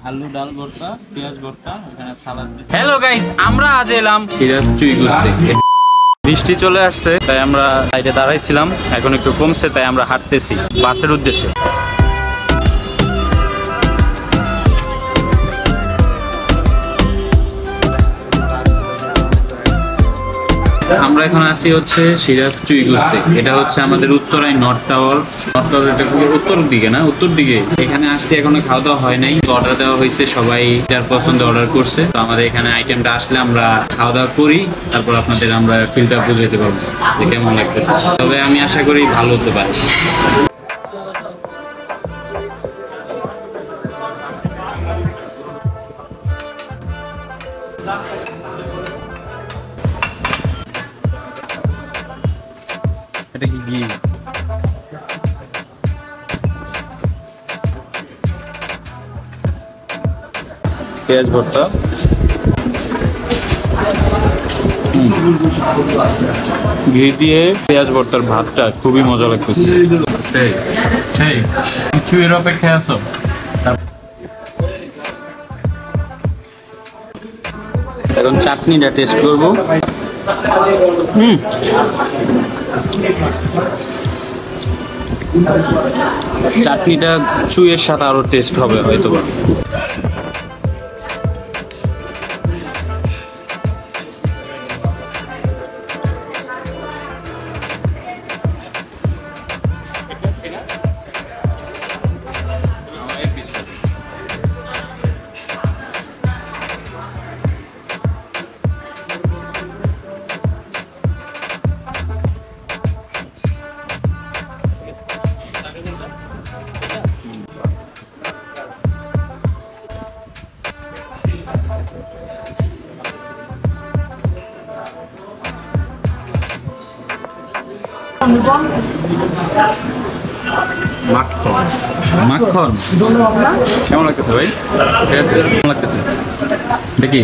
আলু ডাল ভর্তা, পেঁয়াজ ভর্তা, এখানে সালাদ। হ্যালো গাইস, আমরা আজ এলাম সিরাজ চুই গুছতে। বৃষ্টি চলে আসছে তাই আমরা সাইডে দাঁড়াইছিলাম, এখন একটু কমছে তাই আমরা হাঁটতেছি বাসের উদ্দেশ্যে। আমরা এখন আসি হচ্ছে সিরাজ চুই গুছতে। এটা হচ্ছে আমাদের উত্তরায় নর্থ টাওয়ার। নর্থ টাওয়ার এটা উত্তর দিকে না, উত্তর দিকে। এখানে আসছি, এখনো খাওয়া দাওয়া হয় নাই, অর্ডার দেওয়া হয়েছে, সবাই যার পছন্দ অর্ডার করছে। তো আমাদের এখানে আইটেমটা আসলে আমরা খাওয়া দাওয়া করি, তারপর আপনাদের আমরা ফিলটা বুঝাতে পারবো যে কেমন লাগতেছে। তবে আমি আশা করি ভালো হতে পারে। এটা কি ঘি? পেঁয়াজ ভর্তা, ঘি দিয়ে পেঁয়াজ ভর্তার ভাতটা খুবই মজা লাগতেছে। কিছু এর অপেক্ষায় আছো? এখন চাটনিটা টেস্ট করবো। চাটনিটা চুইয়ের সাথে আরো টেস্ট হবে হয়তো বা। মাখন কেমন লাগতেছে ভাই? ঠিক আছে, কেমন লাগতেছে দেখি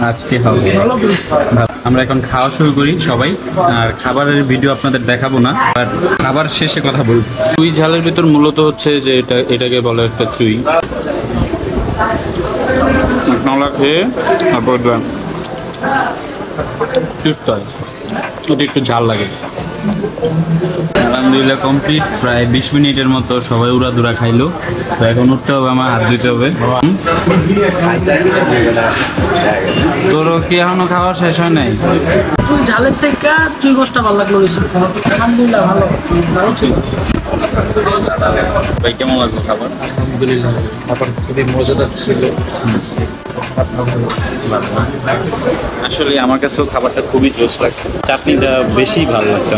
আজকে হবে। আমরা এখন খাওয়া শুরু করি সবাই, আর খাবারের ভিডিও আপনাদের দেখাবো না, আর খাবার শেষে কথা বলবো। চুই ঝালের ভিতর মূলত হচ্ছে যে এটাকে বলে একটা চুই। আপনারা খেয়ে তারপর চুষতে হয়, ওটা একটু ঝাল লাগে। আলহামদুলিল্লাহ কমপ্লিট, প্রায় 20 মিনিটের মতো সবাই উড়াদুরা খাইলো। তো এখন উঠতে হবে, আমার হাত দিতে হবে। তোরও কি এখনো খাওয়া শেষ হয় নাই? চুই ঝালের থেকে চুই গোশটা ভালো লাগলো। আলহামদুলিল্লাহ ভালো ছিল। ভাই কেমন লাগলো খাবার? আলহামদুলিল্লাহ খাবার খুবই মজাদার ছিল। আসলে আমার কাছেও খাবারটা খুবই জোশ লাগছে, চাটনিটা বেশি ভালো লাগছে।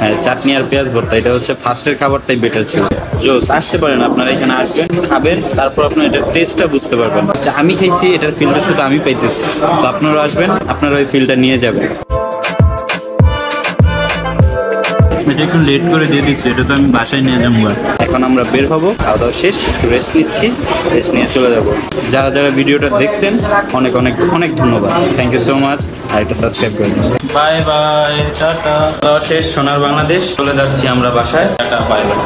হ্যাঁ, চাটনি আর পেঁয়াজ ভর্তা এটা হচ্ছে ফার্স্টের খাবারটাই বেটার ছিল। জোশ। আসতে পারেন, আপনারা এখানে আসবেন, খাবেন, তারপর আপনার এটার টেস্টটা বুঝতে পারবেন। আমি খাইছি, এটার ফিলটা শুধু আমি পাইতেছি। তো আপনারা আসবেন, আপনারা ওই ফিলটা নিয়ে যাবেন। এটা একটু লেট করে দিয়ে দিচ্ছি, এটা তো আমি বাসায় নিয়ে যাবো। এখন আমরা বের হবো, খাওয়া দাওয়া শেষ, একটু রেস্ট নিচ্ছি, রেস্ট নিয়ে চলে যাবো। যারা যারা ভিডিওটা দেখছেন অনেক অনেক অনেক ধন্যবাদ, থ্যাংক ইউ সো মাচ। আর একটা সাবস্ক্রাইব করে দিন। Bye bye, tata. খাওয়া শেষ, সোনার বাংলাদেশ চলে যাচ্ছি আমরা বাসায়। Tata, bye bye.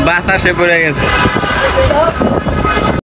বাতাসে পড়ে গেছে।